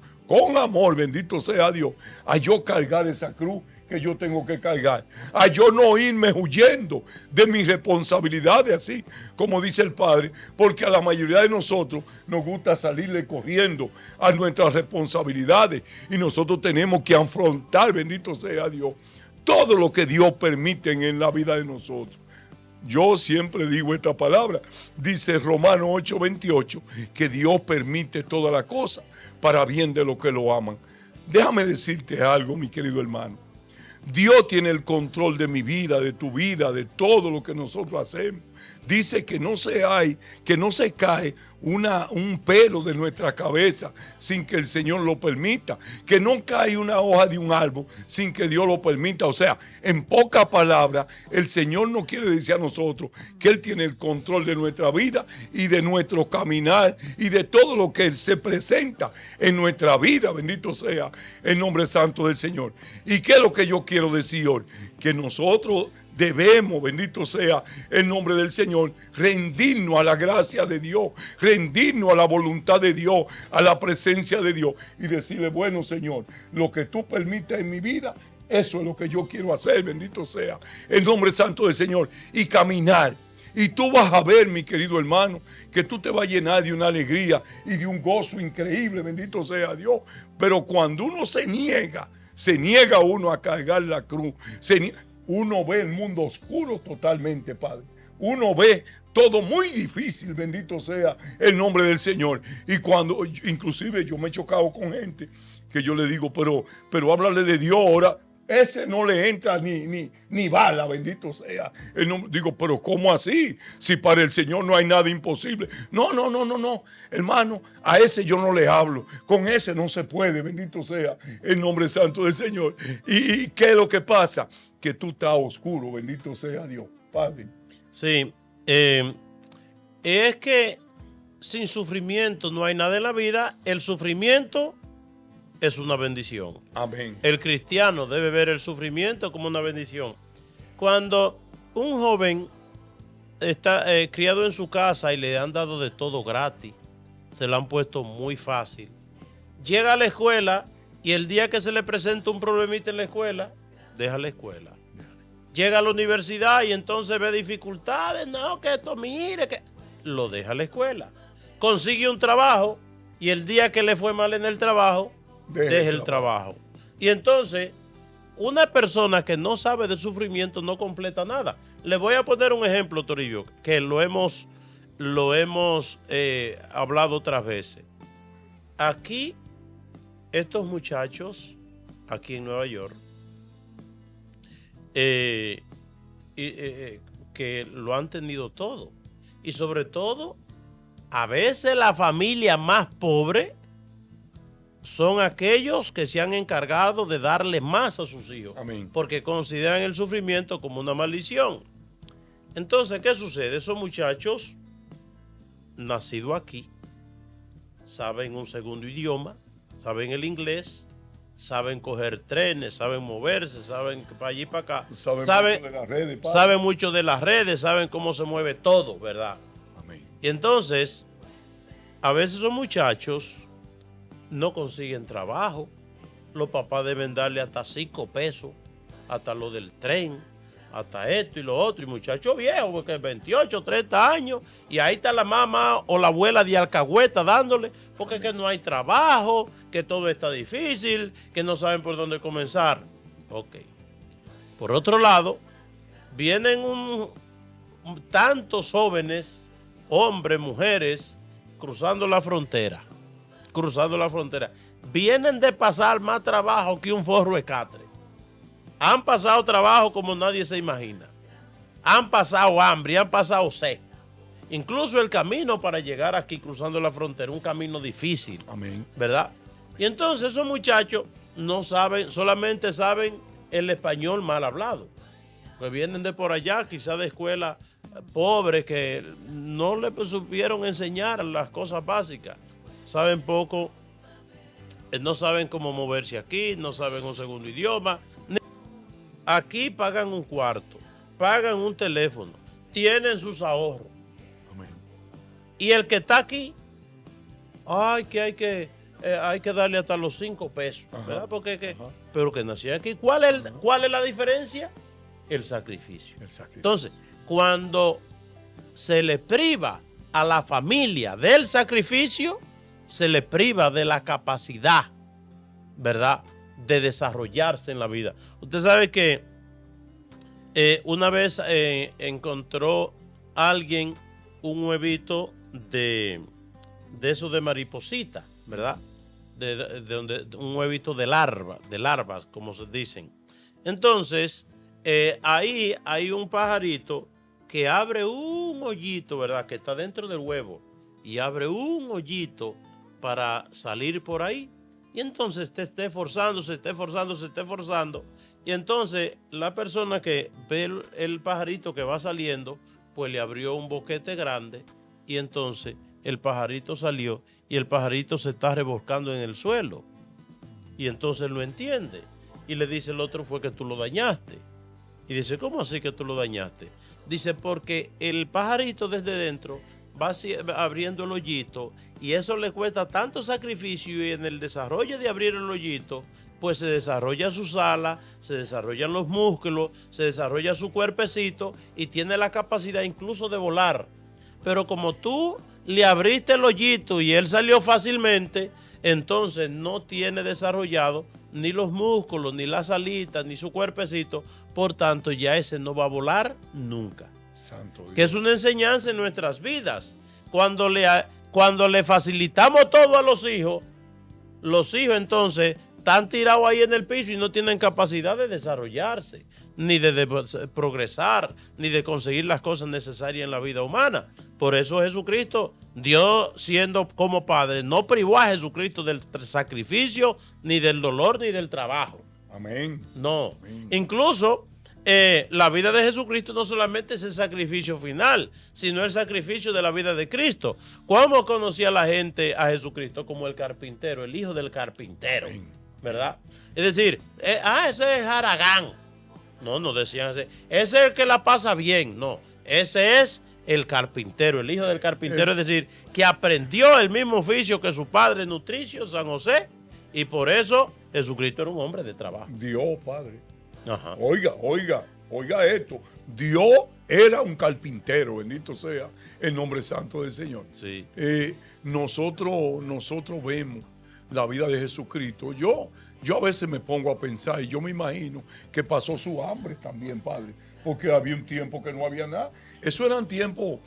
bendito sea Dios, a yo cargar esa cruz que yo tengo que cargar, a yo no irme huyendo de mis responsabilidades, así como dice el Padre, porque a la mayoría de nosotros nos gusta salirle corriendo a nuestras responsabilidades y nosotros tenemos que afrontar, bendito sea Dios, todo lo que Dios permite en la vida de nosotros. Yo siempre digo esta palabra, dice Romanos 8:28, que Dios permite todas las cosas para bien de los que lo aman. Déjame decirte algo, mi querido hermano. Dios tiene el control de mi vida, de tu vida, de todo lo que nosotros hacemos. Dice que no se cae un pelo de nuestra cabeza sin que el Señor lo permita, que no cae una hoja de un árbol sin que Dios lo permita. O sea, en pocas palabras, el Señor no quiere decir a nosotros que Él tiene el control de nuestra vida y de nuestro caminar y de todo lo que Él se presenta en nuestra vida. Bendito sea el nombre santo del Señor. ¿Y qué es lo que yo quiero decir hoy? Que nosotros debemos, bendito sea el nombre del Señor, rendirnos a la gracia de Dios, rendirnos a la voluntad de Dios, a la presencia de Dios y decirle, bueno, Señor, lo que tú permites en mi vida, eso es lo que yo quiero hacer, bendito sea el nombre santo del Señor, y caminar. Y tú vas a ver, mi querido hermano, que tú te vas a llenar de una alegría y de un gozo increíble, bendito sea Dios. Pero cuando uno se niega uno a cargar la cruz, uno ve el mundo oscuro totalmente, Padre. Uno ve todo muy difícil, bendito sea el nombre del Señor. Y cuando, inclusive yo me he chocado con gente que yo le digo, pero háblale de Dios ahora. Ese no le entra ni bala, bendito sea. Digo, pero ¿cómo así? Si para el Señor no hay nada imposible. No, hermano, a ese yo no le hablo. Con ese no se puede, bendito sea el nombre santo del Señor. ¿Y qué es lo que pasa? Que tú estás oscuro, bendito sea Dios, Padre. Sí, es que sin sufrimiento no hay nada en la vida. El sufrimiento es una bendición. Amén. El cristiano debe ver el sufrimiento como una bendición. Cuando un joven está criado en su casa y le han dado de todo gratis, se lo han puesto muy fácil, llega a la escuela y el día que se le presenta un problemita en la escuela, deja la escuela. Llega a la universidad y entonces ve dificultades, no, que esto, mire, que lo deja a la escuela. Consigue un trabajo y el día que le fue mal en el trabajo, deja el trabajo. Y entonces, una persona que no sabe de sufrimiento no completa nada. Le voy a poner un ejemplo, Toribio, que lo hemos hablado otras veces. Aquí, estos muchachos, aquí en Nueva York, que lo han tenido todo. Y sobre todo, a veces la familia más pobre son aquellos que se han encargado de darle más a sus hijos. Amén. Porque consideran el sufrimiento como una maldición. Entonces, ¿qué sucede? Esos muchachos, nacidos aquí, saben un segundo idioma, saben el inglés, saben coger trenes, saben moverse, saben para allí y para acá. Saben mucho de las redes, saben cómo se mueve todo, ¿verdad? Amén. Y entonces, a veces esos muchachos no consiguen trabajo. Los papás deben darle hasta 5 pesos, hasta lo del tren, hasta esto y lo otro. Y muchachos viejos, porque 28, 30 años, y ahí está la mamá o la abuela de alcahueta dándole, porque es que no hay trabajo, que todo está difícil, que no saben por dónde comenzar. Ok. Por otro lado, vienen tantos jóvenes, hombres, mujeres, cruzando la frontera. Vienen de pasar más trabajo que un forro de catre. Han pasado trabajo como nadie se imagina. Han pasado hambre, han pasado sed. Incluso el camino para llegar aquí cruzando la frontera, un camino difícil. Amén. ¿Verdad? Y entonces esos muchachos no saben, solamente saben el español mal hablado. Pues vienen de por allá, quizás de escuelas pobres que no les supieron enseñar las cosas básicas. Saben poco, no saben cómo moverse aquí, no saben un segundo idioma. Aquí pagan un cuarto, pagan un teléfono, tienen sus ahorros. Amén. Y el que está aquí, hay que darle hasta los 5 pesos, ¿verdad? Porque pero que nació aquí. ¿Cuál es la diferencia? El sacrificio. Entonces, cuando se le priva a la familia del sacrificio, se le priva de la capacidad, ¿verdad?, de desarrollarse en la vida. Usted sabe que una vez encontró alguien un huevito de eso de mariposita, ¿verdad? Un huevito de larvas, como se dicen. Entonces, ahí hay un pajarito que abre un hoyito, ¿verdad?, que está dentro del huevo, y abre un hoyito para salir por ahí. Y entonces te esté forzando. Y entonces la persona que ve el pajarito que va saliendo, pues le abrió un boquete grande. Y entonces el pajarito salió y el pajarito se está revolcando en el suelo. Y entonces lo entiende. Y le dice el otro, fue que tú lo dañaste. Y dice, ¿cómo así que tú lo dañaste? Dice, porque el pajarito desde dentro va abriendo el hoyito y eso le cuesta tanto sacrificio, y en el desarrollo de abrir el hoyito, pues se desarrolla sus alas, se desarrollan los músculos, se desarrolla su cuerpecito y tiene la capacidad incluso de volar. Pero como tú le abriste el hoyito y él salió fácilmente, entonces no tiene desarrollado ni los músculos, ni las alitas, ni su cuerpecito, por tanto ya ese no va a volar nunca. Santo Dios. Que es una enseñanza en nuestras vidas. Cuando le facilitamos todo a los hijos entonces están tirados ahí en el piso y no tienen capacidad de desarrollarse, ni de progresar, ni de conseguir las cosas necesarias en la vida humana. Por eso Jesucristo, Dios siendo como Padre, no privó a Jesucristo del sacrificio, ni del dolor, ni del trabajo. Amén. No. Amén. Incluso la vida de Jesucristo no solamente es el sacrificio final, sino el sacrificio de la vida de Cristo. ¿Cómo conocía la gente a Jesucristo? Como el carpintero, el hijo del carpintero, ¿verdad? Es decir, ese es Haragán. No decían ese. Ese es el que la pasa bien. No, ese es el carpintero, el hijo del carpintero. Es decir, que aprendió el mismo oficio que su padre nutricio, San José, y por eso Jesucristo era un hombre de trabajo. Dios, Padre. Ajá. Oiga esto. Dios era un carpintero, bendito sea el nombre santo del Señor. Sí. Nosotros vemos la vida de Jesucristo. Yo a veces me pongo a pensar y yo me imagino que pasó su hambre también, Padre, porque había un tiempo que no había nada. Eso eran tiempos,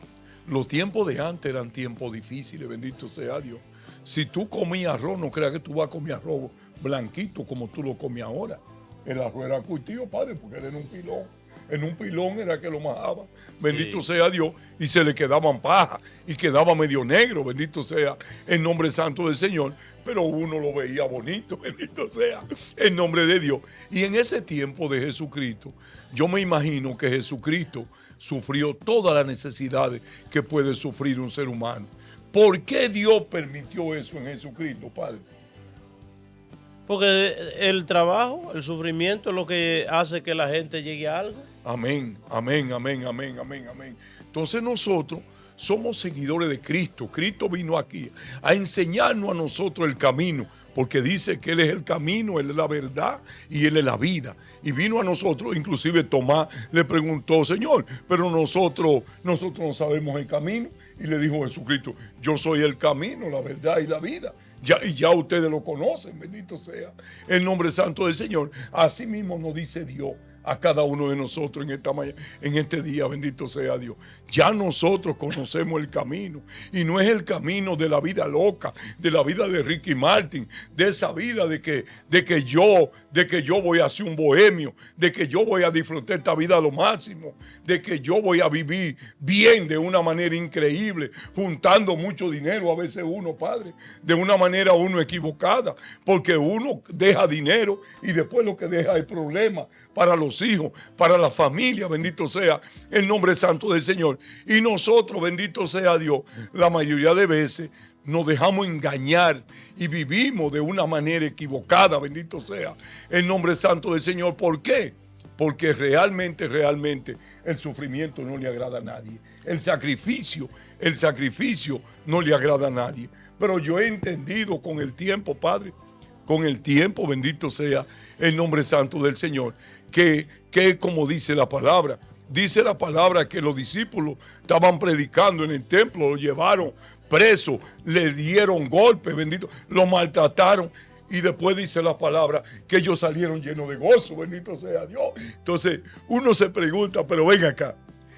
los tiempos de antes eran tiempos difíciles, bendito sea Dios. Si tú comías arroz, no creas que tú vas a comer arroz blanquito como tú lo comes ahora. El arroz era curtido, Padre, porque era en un pilón. En un pilón era que lo majaba. Bendito sea Dios. Y se le quedaban paja y quedaba medio negro. Bendito sea el nombre santo del Señor. Pero uno lo veía bonito. Bendito sea el nombre de Dios. Y en ese tiempo de Jesucristo, yo me imagino que Jesucristo sufrió todas las necesidades que puede sufrir un ser humano. ¿Por qué Dios permitió eso en Jesucristo, Padre? Porque el trabajo, el sufrimiento es lo que hace que la gente llegue a algo. Amén. Entonces nosotros somos seguidores de Cristo. Cristo vino aquí a enseñarnos a nosotros el camino, porque dice que Él es el camino, Él es la verdad y Él es la vida. Y vino a nosotros, inclusive Tomás le preguntó, Señor, pero nosotros no sabemos el camino. Y le dijo Jesucristo, yo soy el camino, la verdad y la vida. Ya ustedes lo conocen, bendito sea el nombre santo del Señor. Así mismo nos dice Dios a cada uno de nosotros en este día, bendito sea Dios. Ya nosotros conocemos el camino, y no es el camino de la vida loca, de la vida de Ricky Martin, de esa vida de que yo voy a ser un bohemio, de que yo voy a disfrutar esta vida a lo máximo, de que yo voy a vivir bien de una manera increíble, juntando mucho dinero, a veces uno, Padre, de una manera uno equivocada, porque uno deja dinero y después lo que deja es problema para los hijos, para la familia, bendito sea el nombre santo del Señor. Y nosotros, bendito sea Dios, la mayoría de veces nos dejamos engañar y vivimos de una manera equivocada, bendito sea el nombre santo del Señor. ¿Por qué? Porque realmente el sufrimiento no le agrada a nadie. El sacrificio no le agrada a nadie. Pero yo he entendido con el tiempo, Padre, con el tiempo, bendito sea el nombre santo del Señor, que como dice la palabra que los discípulos estaban predicando en el templo, lo llevaron preso, le dieron golpes, bendito, lo maltrataron. Y después dice la palabra que ellos salieron llenos de gozo, bendito sea Dios. Entonces uno se pregunta, pero ven acá,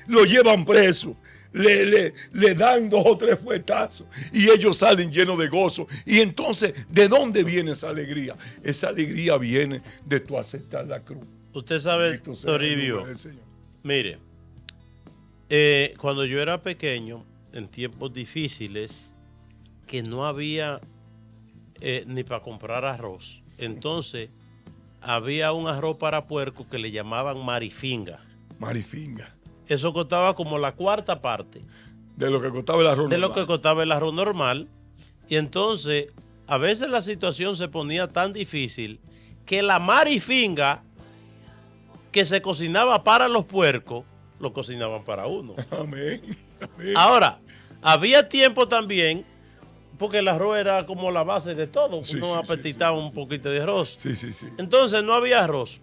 lo llevan preso, le dan 2 o 3 fuetazos y ellos salen llenos de gozo. Y entonces, ¿de dónde viene esa alegría? Esa alegría viene de tu aceptar la cruz. Usted sabe, Toribio, mire, cuando yo era pequeño, en tiempos difíciles, que no había ni para comprar arroz, entonces había un arroz para puerco que le llamaban marifinga. Eso costaba como la 4ª parte de lo que costaba el arroz normal. De lo que costaba el arroz normal. Y entonces, a veces la situación se ponía tan difícil que la marifinga que se cocinaba para los puercos, lo cocinaban para uno. Amén. Ahora, había tiempo también, porque el arroz era como la base de todo. Uno apetitaba un poquito de arroz. Sí. Entonces, no había arroz.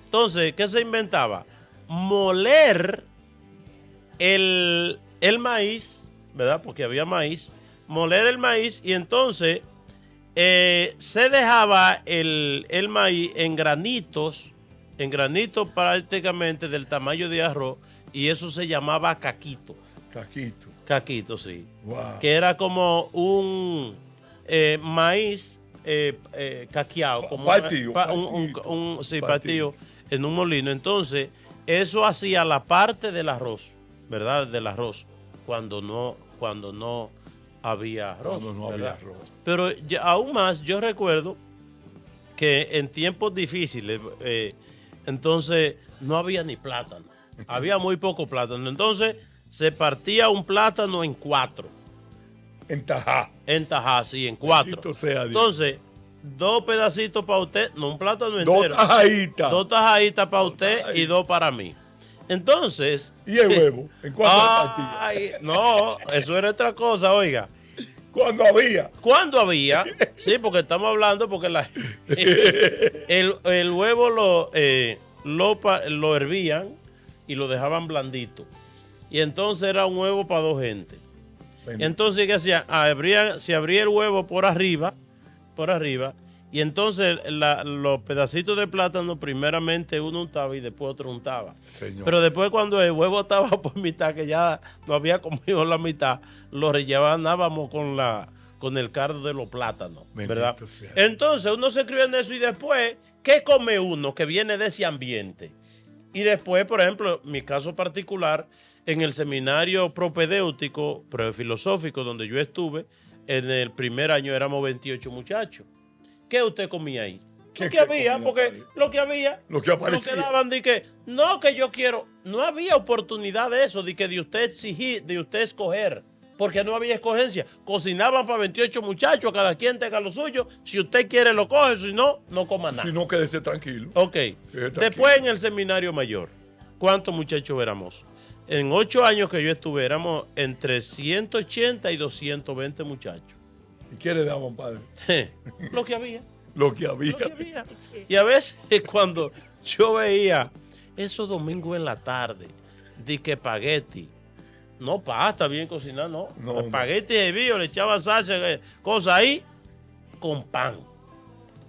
Entonces, ¿qué se inventaba? Moler el maíz, ¿verdad? Porque había maíz. Moler el maíz y entonces se dejaba el maíz en granitos prácticamente del tamaño de arroz, y eso se llamaba caquito. Caquito, sí. Wow. Que era como un maíz caqueado, como partido en un molino. Entonces, eso hacía la parte del arroz, ¿verdad? Del arroz, cuando no había arroz. Cuando no había arroz. Pero aún más, yo recuerdo que en tiempos difíciles, Entonces, no había ni plátano. Había muy poco plátano. Entonces, se partía un plátano en 4. En Tajá. En Tajá, sí, en 4. Bendito sea Dios. Entonces, 2 pedacitos para usted, no un plátano 2 entero. tajaditas. 2 tajaditas para usted y 2 para mí. Entonces. ¿Y el huevo? ¿En cuánto partía? No, eso era otra cosa, oiga. ¿Cuándo había? ¿Cuándo había? Sí, porque estamos hablando porque el huevo lo hervían y lo dejaban blandito. Y entonces era un huevo para 2 gente. Bueno. Entonces, ¿qué hacían? Se abría el huevo por arriba, y entonces los pedacitos de plátano primeramente uno untaba y después otro untaba. Señor. Pero después cuando el huevo estaba por mitad, que ya no había comido la mitad, lo rellenábamos con el cardo de los plátanos, ¿verdad? Sea. Entonces uno se escribe en eso y después, ¿qué come uno que viene de ese ambiente? Y después, por ejemplo, mi caso particular, en el seminario propedéutico, filosófico, donde yo estuve, en el primer año éramos 28 muchachos. ¿Qué usted comía ahí? Lo que había, porque lo que había, lo que aparecía. Lo que daban, de que, no, que yo quiero, no había oportunidad de eso, de que de usted exigir, de usted escoger, porque no había escogencia. Cocinaban para 28 muchachos, cada quien tenga lo suyo. Si usted quiere lo coge, si no, no coma nada. Si no, quédese tranquilo. Ok. Después en el seminario mayor, ¿cuántos muchachos éramos? En 8 años que yo estuve, éramos entre 180 y 220 muchachos. ¿Y qué le daban, padre? Lo que había. Lo que había. Lo que había. Y a veces cuando yo veía esos domingos en la tarde, de que espagueti, no pasta bien cocinada, no. Espagueti de bio, le echaban salsa, cosas ahí, con pan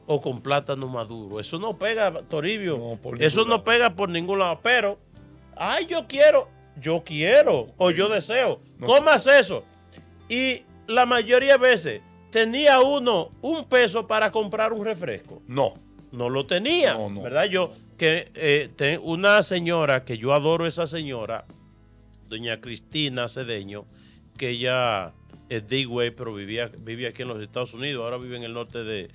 o con plátano maduro. Eso no pega, Toribio. No, eso no pega por ningún lado. Pero, ay, yo quiero, o yo deseo. No. Comas eso. Y la mayoría de veces tenía uno un peso para comprar un refresco. No lo tenía, ¿verdad? Una señora que yo adoro, esa señora, doña Cristina Cedeño, que ella es de Higüey, pero vive aquí en los Estados Unidos, ahora vive en el norte de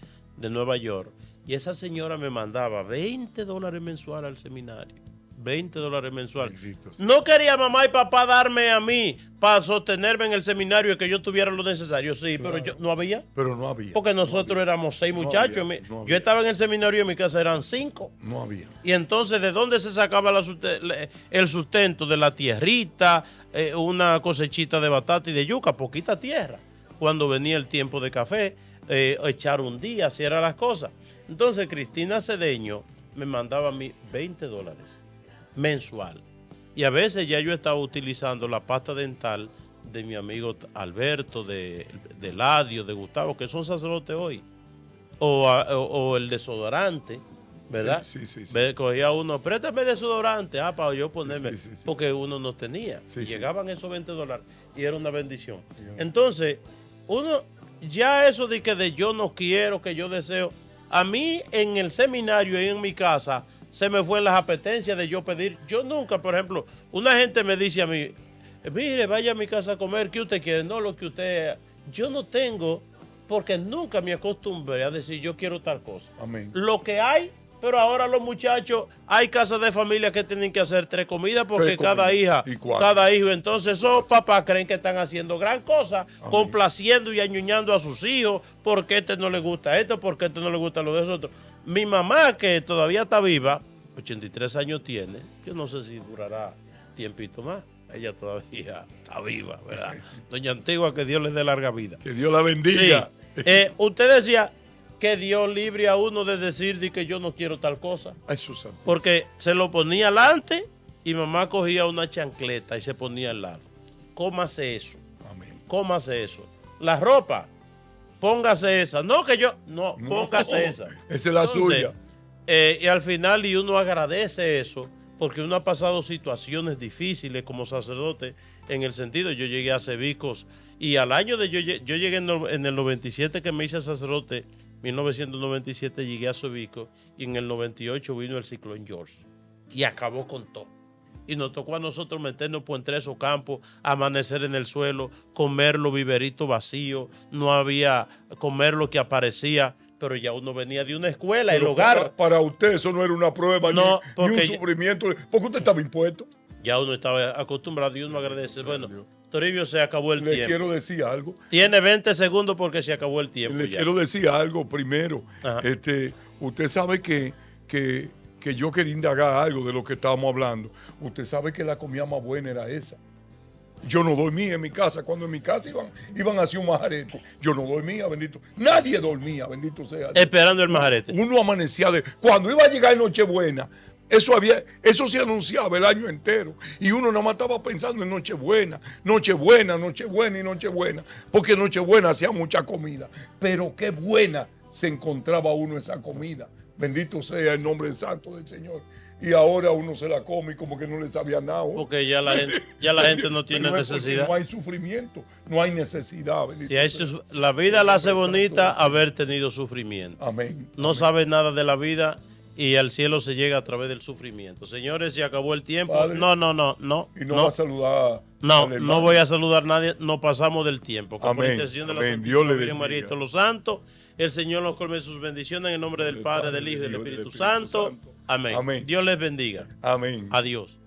Nueva York. Y esa señora me mandaba $20 mensual al seminario. $20 mensual. No quería mamá y papá darme a mí para sostenerme en el seminario y que yo tuviera lo necesario. Sí, claro. Pero no había. Pero no había. Porque nosotros éramos 6 muchachos. Yo estaba en el seminario y en mi casa eran 5. No había. Y entonces, ¿de dónde se sacaba el sustento? De la tierrita, una cosechita de batata y de yuca, poquita tierra. Cuando venía el tiempo de café, echar un día, así eran las cosas. Entonces, Cristina Cedeño me mandaba a mí $20 mensual. Y a veces ya yo estaba utilizando la pasta dental de mi amigo Alberto, de Ladio, de Gustavo, que son sacerdotes hoy. O el desodorante, ¿verdad? Sí. Cogía uno, préstame desodorante, para yo ponerme, sí. Porque uno no tenía. Llegaban esos $20 y era una bendición. Sí. Entonces, uno, ya eso de que de yo no quiero, que yo deseo, a mí en el seminario y en mi casa, se me fue en las apetencias de yo pedir. Yo nunca, por ejemplo, una gente me dice a mí, mire, vaya a mi casa a comer, ¿qué usted quiere? No, lo que usted... Yo no tengo, porque nunca me acostumbré a decir yo quiero tal cosa. Amén. Lo que hay, pero ahora los muchachos, hay casas de familia que tienen que hacer 3 comidas porque cada hija, cada hijo. Entonces esos papás creen que están haciendo gran cosa, amén, complaciendo y añuñando a sus hijos, porque este no le gusta esto, porque este no le gusta lo de eso otro. Mi mamá, que todavía está viva, 83 años tiene, yo no sé si durará tiempito más. Ella todavía está viva, ¿verdad? Doña Antigua, que Dios le dé larga vida. Que Dios la bendiga. Sí. Usted decía que Dios libre a uno de decir de que yo no quiero tal cosa. Porque se lo ponía adelante y mamá cogía una chancleta y se ponía al lado. Cómase eso. Amén. Cómase eso. La ropa, póngase esa. No, que yo, no, póngase esa. Esa es la suya. Y al final, y uno agradece eso, porque uno ha pasado situaciones difíciles como sacerdote, en el sentido, yo llegué a Cebicos, y al año de yo llegué en el 97 que me hice sacerdote, 1997 llegué a Cebicos, y en el 98 vino el ciclón George, y acabó con todo. Y nos tocó a nosotros meternos por entre esos campos, amanecer en el suelo, comer los viveritos vacíos, no había comer lo que aparecía. Pero ya uno venía de una escuela, el Pero hogar. para usted eso no era una prueba No, ni porque un sufrimiento, porque usted estaba impuesto. Ya uno estaba acostumbrado y uno agradece. Bueno, Toribio, se acabó el Le tiempo. quiero decir algo. Tiene 20 segundos porque se acabó el tiempo. Le ya. quiero decir algo primero. Ajá. Usted sabe que yo quería indagar algo de lo que estábamos hablando. Usted sabe que la comida más buena era esa. Yo no dormía en mi casa. Cuando en mi casa iban a hacer un majarete, yo no dormía, bendito. Nadie dormía, bendito sea Dios. Esperando el majarete. Uno amanecía cuando iba a llegar Nochebuena, eso se anunciaba el año entero. Y uno nada más estaba pensando en Nochebuena, Nochebuena, Nochebuena y Nochebuena. Porque Nochebuena hacía mucha comida. Pero qué buena se encontraba uno esa comida. Bendito sea el nombre santo del Señor. Y ahora uno se la come y como que no le sabía nada. Porque ya la gente no tiene necesidad. No hay sufrimiento, no hay necesidad. Si hay la vida la hace bonita haber tenido sufrimiento. Amén. No sabe nada de la vida y al cielo se llega a través del sufrimiento. Señores, se acabó el tiempo. Padre, No. Y no va a saludar. No voy a saludar a nadie. No pasamos del tiempo. Con Amén. intención de la Amén. Santísima Dios le Virgen María y bendiga. todos los santos. El Señor nos colme sus bendiciones en el nombre del Padre, del Hijo y del Espíritu Santo. Amén. Amén. Dios les bendiga. Amén. Adiós.